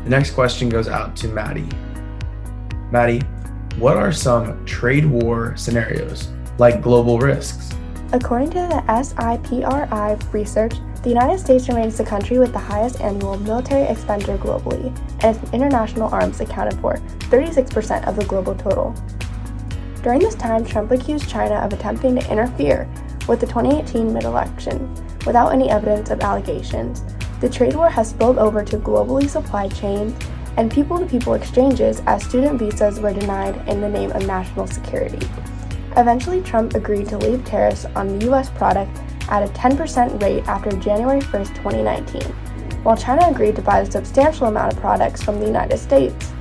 The next question goes out to Maddie. Maddie, what are some trade war scenarios, like global risks? According to the SIPRI research, the United States remains the country with the highest annual military expenditure globally, and its international arms accounted for 36% of the global total. During this time, Trump accused China of attempting to interfere with the 2018 mid-election without any evidence of allegations. The trade war has spilled over to globally supplied chains and people-to-people exchanges as student visas were denied in the name of national security. Eventually, Trump agreed to leave tariffs on the U.S. product at a 10% rate after January 1, 2019, while China agreed to buy a substantial amount of products from the United States.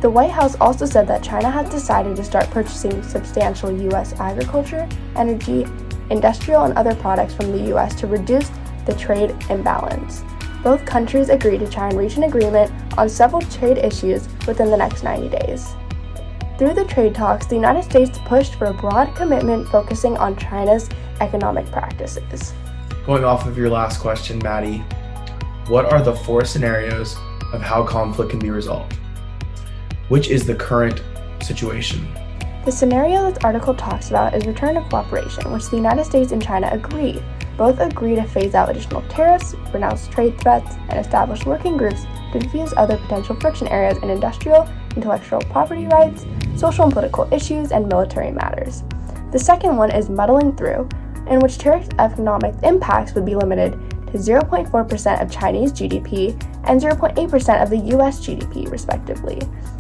The White House also said that China has decided to start purchasing substantial U.S. agriculture, energy, industrial, and other products from the U.S. to reduce the trade imbalance. Both countries agreed to try and reach an agreement on several trade issues within the next 90 days. Through the trade talks, the United States pushed for a broad commitment focusing on China's economic practices. Going off of your last question, Maddie, what are the 4 scenarios of how conflict can be resolved? Which is the current situation? The scenario this article talks about is return to cooperation, which the United States and China agree. Both agree to phase out additional tariffs, renounce trade threats, and establish working groups to diffuse other potential friction areas in industrial, intellectual property rights, social and political issues, and military matters. The second one is muddling through, in which tariff economic impacts would be limited to 0.4% of Chinese GDP and 0.8% of the US GDP, respectively.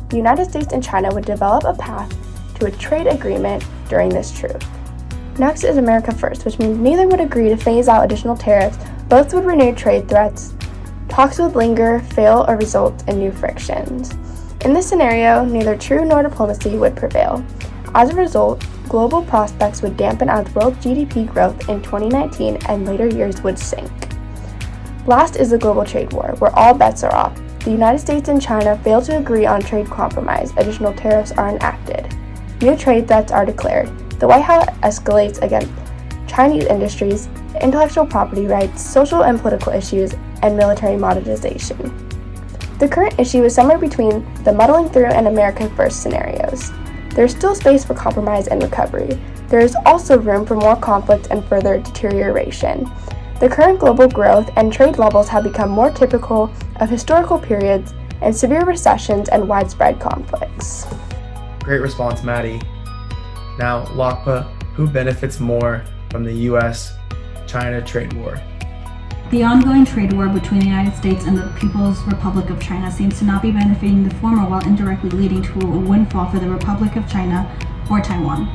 The United States and China would develop a path to a trade agreement during this truce. Next is America First, which means neither would agree to phase out additional tariffs, both would renew trade threats, talks would linger, fail, or result in new frictions. In this scenario, neither true nor diplomacy would prevail. As a result, global prospects would dampen as world GDP growth in 2019 and later years would sink. Last is the global trade war, where all bets are off. The United States and China fail to agree on trade compromise, additional tariffs are enacted. New trade threats are declared. The White House escalates against Chinese industries, intellectual property rights, social and political issues, and military modernization. The current issue is somewhere between the muddling through and America First scenarios. There is still space for compromise and recovery. There is also room for more conflict and further deterioration. The current global growth and trade levels have become more typical of historical periods and severe recessions and widespread conflicts. Great response, Maddie. Now, Lakpa, who benefits more from the U.S.-China trade war? The ongoing trade war between the United States and the People's Republic of China seems to not be benefiting the former while indirectly leading to a windfall for the Republic of China or Taiwan.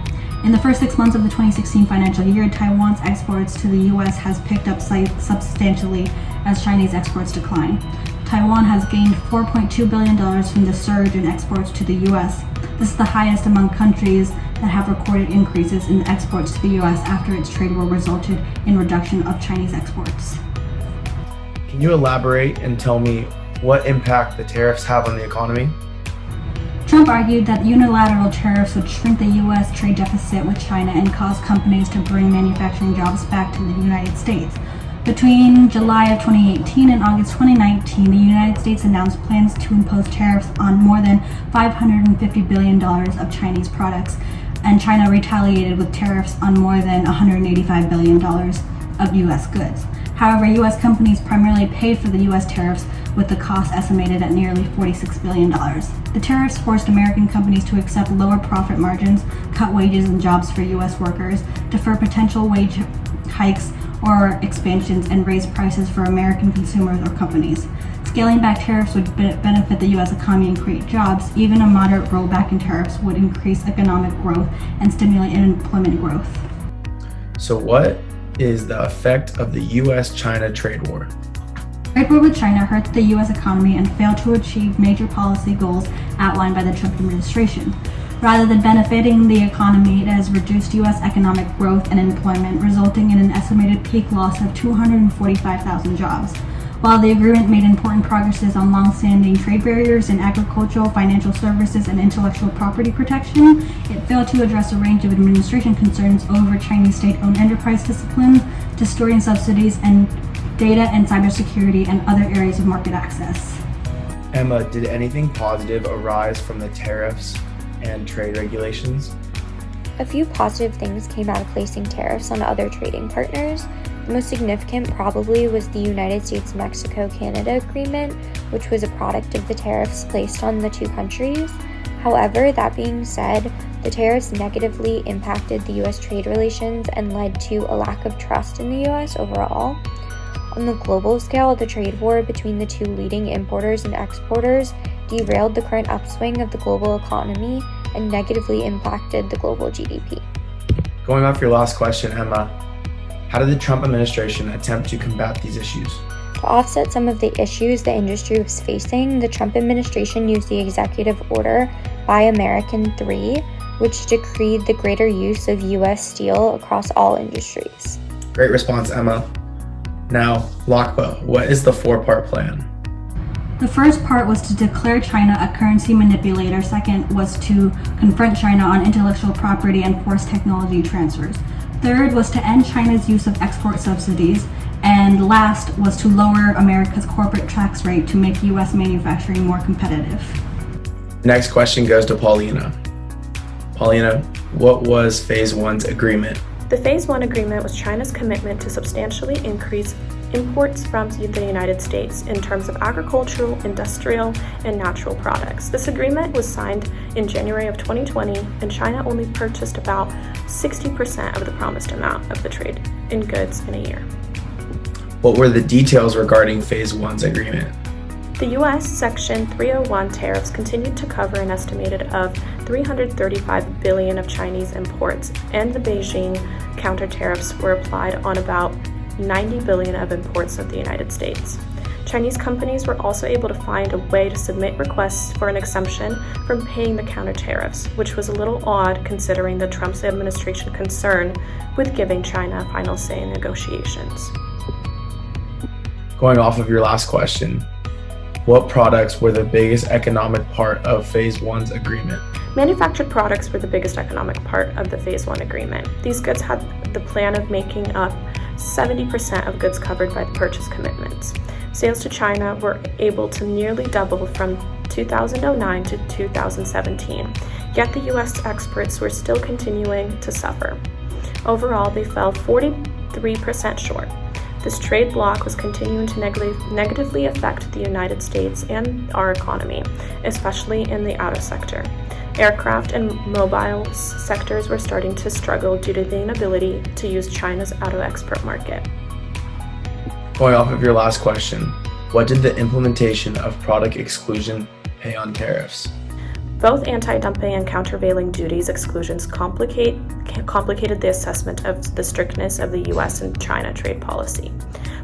In the first 6 months of the 2016 financial year, Taiwan's exports to the U.S. has picked up substantially as Chinese exports decline. Taiwan has gained $4.2 billion from the surge in exports to the U.S. This is the highest among countries that have recorded increases in exports to the U.S. after its trade war resulted in reduction of Chinese exports. Can you elaborate and tell me what impact the tariffs have on the economy? Trump argued that unilateral tariffs would shrink the U.S. trade deficit with China and cause companies to bring manufacturing jobs back to the United States. Between July of 2018 and August 2019, the United States announced plans to impose tariffs on more than $550 billion of Chinese products, and China retaliated with tariffs on more than $185 billion of U.S. goods. However, U.S. companies primarily paid for the U.S. tariffs, with the cost estimated at nearly $46 billion. The tariffs forced American companies to accept lower profit margins, cut wages and jobs for U.S. workers, defer potential wage hikes or expansions, and raise prices for American consumers or companies. Scaling back tariffs would benefit the U.S. economy and create jobs. Even a moderate rollback in tariffs would increase economic growth and stimulate employment growth. So what is the effect of the U.S.-China trade war? Trade war with China hurts the U.S. economy and failed to achieve major policy goals outlined by the Trump administration. Rather than benefiting the economy, it has reduced U.S. economic growth and employment, resulting in an estimated peak loss of 245,000 jobs. While the agreement made important progresses on long-standing trade barriers in agricultural, financial services, and intellectual property protection, it failed to address a range of administration concerns over Chinese state-owned enterprise discipline, distorting subsidies, and data and cybersecurity and other areas of market access. Emma, did anything positive arise from the tariffs and trade regulations? A few positive things came out of placing tariffs on other trading partners. The most significant probably was the United States-Mexico-Canada agreement, which was a product of the tariffs placed on the two countries. However, that being said, the tariffs negatively impacted the U.S. trade relations and led to a lack of trust in the U.S. overall. On the global scale, the trade war between the two leading importers and exporters derailed the current upswing of the global economy and negatively impacted the global GDP. Going off your last question, Emma, how did the Trump administration attempt to combat these issues? To offset some of the issues the industry was facing, the Trump administration used the Executive Order Buy American 3, which decreed the greater use of U.S. steel across all industries. Great response, Emma. Now, Lakba, what is the four-part plan? The first part was to declare China a currency manipulator. Second was to confront China on intellectual property and force technology transfers. Third was to end China's use of export subsidies. And last was to lower America's corporate tax rate to make U.S. manufacturing more competitive. The next question goes to Paulina. Paulina, what was Phase 1's agreement? The Phase 1 agreement was China's commitment to substantially increase imports from the United States in terms of agricultural, industrial, and natural products. This agreement was signed in January of 2020, and China only purchased about 60% of the promised amount of the trade in goods in a year. What were the details regarding Phase 1's agreement? The U.S. Section 301 tariffs continued to cover an estimated of $335 billion of Chinese imports, and the Beijing counter tariffs were applied on about $90 billion of imports of the United States. Chinese companies were also able to find a way to submit requests for an exemption from paying the counter tariffs, which was a little odd considering the Trump administration concern with giving China a final say in negotiations. Going off of your last question, what products were the biggest economic part of Phase 1's agreement? Manufactured products were the biggest economic part of the Phase 1 agreement. These goods had the plan of making up 70% of goods covered by the purchase commitments. Sales to China were able to nearly double from 2009 to 2017, yet the U.S. exports were still continuing to suffer. Overall, they fell 43% short. This trade bloc was continuing to negatively affect the United States and our economy, especially in the auto sector. Aircraft and mobile sectors were starting to struggle due to the inability to use China's auto export market. Going off of your last question, what did the implementation of product exclusion pay on tariffs? Both anti-dumping and countervailing duties exclusions complicated the assessment of the strictness of the U.S. and China trade policy.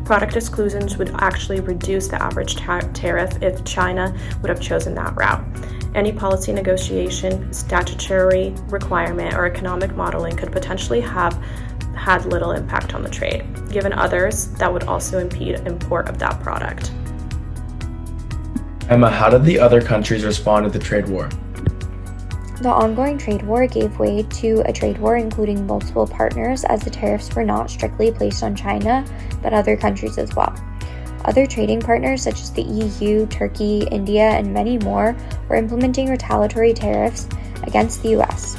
Product exclusions would actually reduce the average tariff if China would have chosen that route. Any policy negotiation, statutory requirement, or economic modeling could potentially have had little impact on the trade, given others that would also impede import of that product. Emma, how did the other countries respond to the trade war? The ongoing trade war gave way to a trade war including multiple partners, as the tariffs were not strictly placed on China, but other countries as well. Other trading partners such as the EU, Turkey, India, and many more were implementing retaliatory tariffs against the US.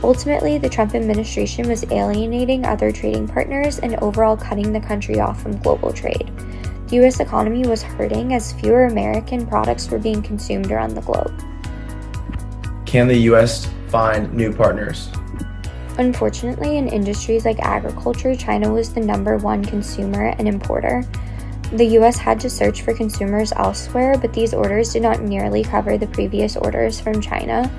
Ultimately, the Trump administration was alienating other trading partners and overall cutting the country off from global trade. The US economy was hurting as fewer American products were being consumed around the globe. Can the US find new partners? Unfortunately, in industries like agriculture, China was the #1 consumer and importer. The US had to search for consumers elsewhere, but these orders did not nearly cover the previous orders from China.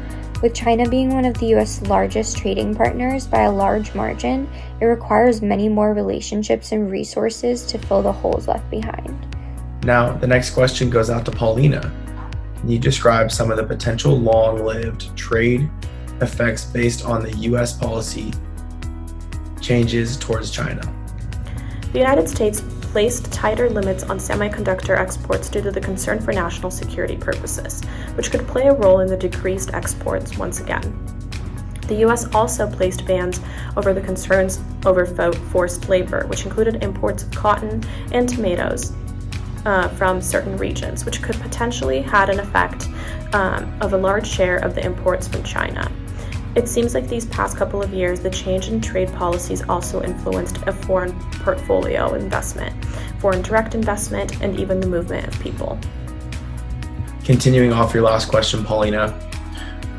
With China being one of the US largest trading partners by a large margin, it requires many more relationships and resources to fill the holes left behind. Now, the next question goes out to Paulina. Can you describe some of the potential long-lived trade effects based on the US policy changes towards China? The United States placed tighter limits on semiconductor exports due to the concern for national security purposes, which could play a role in the decreased exports once again. The U.S. also placed bans over the concerns over forced labor, which included imports of cotton and tomatoes. from certain regions, which could potentially had an effect of a large share of the imports from China. It seems like these past couple of years, the change in trade policies also influenced a foreign portfolio investment, foreign direct investment, and even the movement of people. Continuing off your last question, Paulina,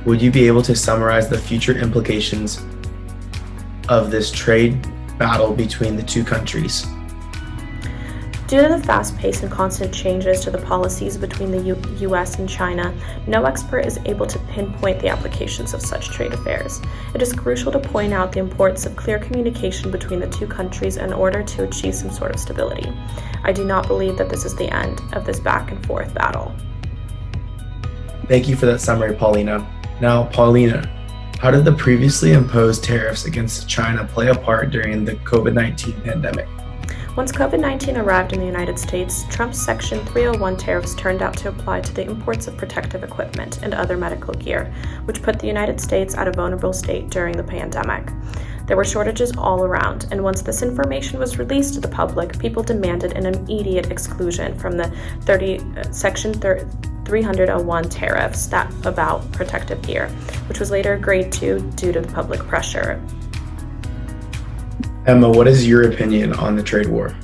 would you be able to summarize the future implications of this trade battle between the two countries? Due to the fast pace and constant changes to the policies between the US and China, no expert is able to pinpoint the applications of such trade affairs. It is crucial to point out the importance of clear communication between the two countries in order to achieve some sort of stability. I do not believe that this is the end of this back and forth battle. Thank you for that summary, Paulina. Now, Paulina, how did the previously imposed tariffs against China play a part during the COVID-19 pandemic? Once COVID-19 arrived in the United States, Trump's Section 301 tariffs turned out to apply to the imports of protective equipment and other medical gear, which put the United States at a vulnerable state during the pandemic. There were shortages all around, and once this information was released to the public, people demanded an immediate exclusion from the Section 301 tariffs about protective gear, which was later agreed to due to the public pressure. Emma, what is your opinion on the trade war?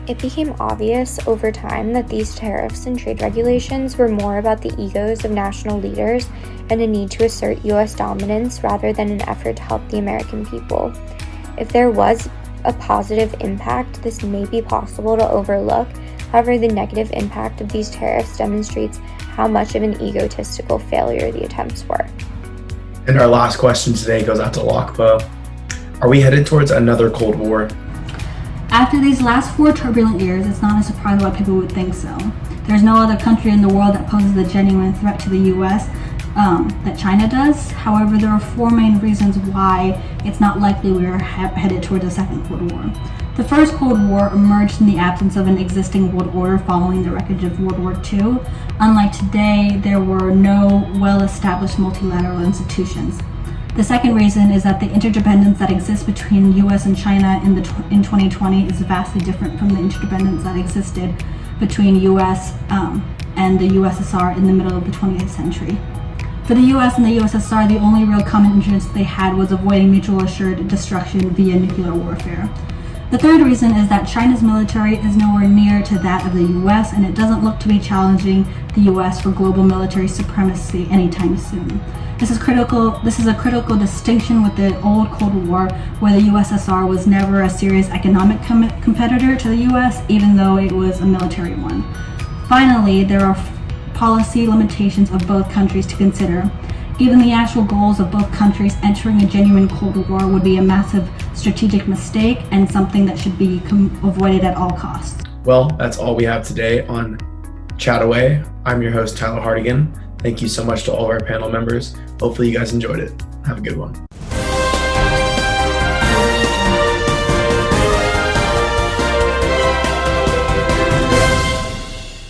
It became obvious over time that these tariffs and trade regulations were more about the egos of national leaders and a need to assert U.S. dominance rather than an effort to help the American people. If there was a positive impact, this may be possible to overlook. However, the negative impact of these tariffs demonstrates how much of an egotistical failure the attempts were. And our last question today goes out to Lockbow. Are we headed towards another Cold War? After these last 4 turbulent years, it's not a surprise why people would think so. There's no other country in the world that poses a genuine threat to the U.S. That China does. However, there are 4 main reasons why it's not likely we are headed towards a second Cold War. The First Cold War emerged in the absence of an existing world order following the wreckage of World War II. Unlike today, there were no well-established multilateral institutions. The second reason is that the interdependence that exists between the U.S. and China in 2020 is vastly different from the interdependence that existed between U.S. And the USSR in the middle of the 20th century. For the U.S. and the USSR, the only real common interest they had was avoiding mutual assured destruction via nuclear warfare. The third reason is that China's military is nowhere near to that of the U.S., and it doesn't look to be challenging the U.S. for global military supremacy anytime soon. This is a critical distinction with the old Cold War, where the USSR was never a serious economic competitor to the U.S., even though it was a military one. Finally, there are policy limitations of both countries to consider. Given the actual goals of both countries, entering a genuine Cold War would be a massive strategic mistake and something that should be avoided at all costs. Well, that's all we have today on Chataway. I'm your host, Tyler Hardigan. Thank you so much to all of our panel members. Hopefully you guys enjoyed it. Have a good one.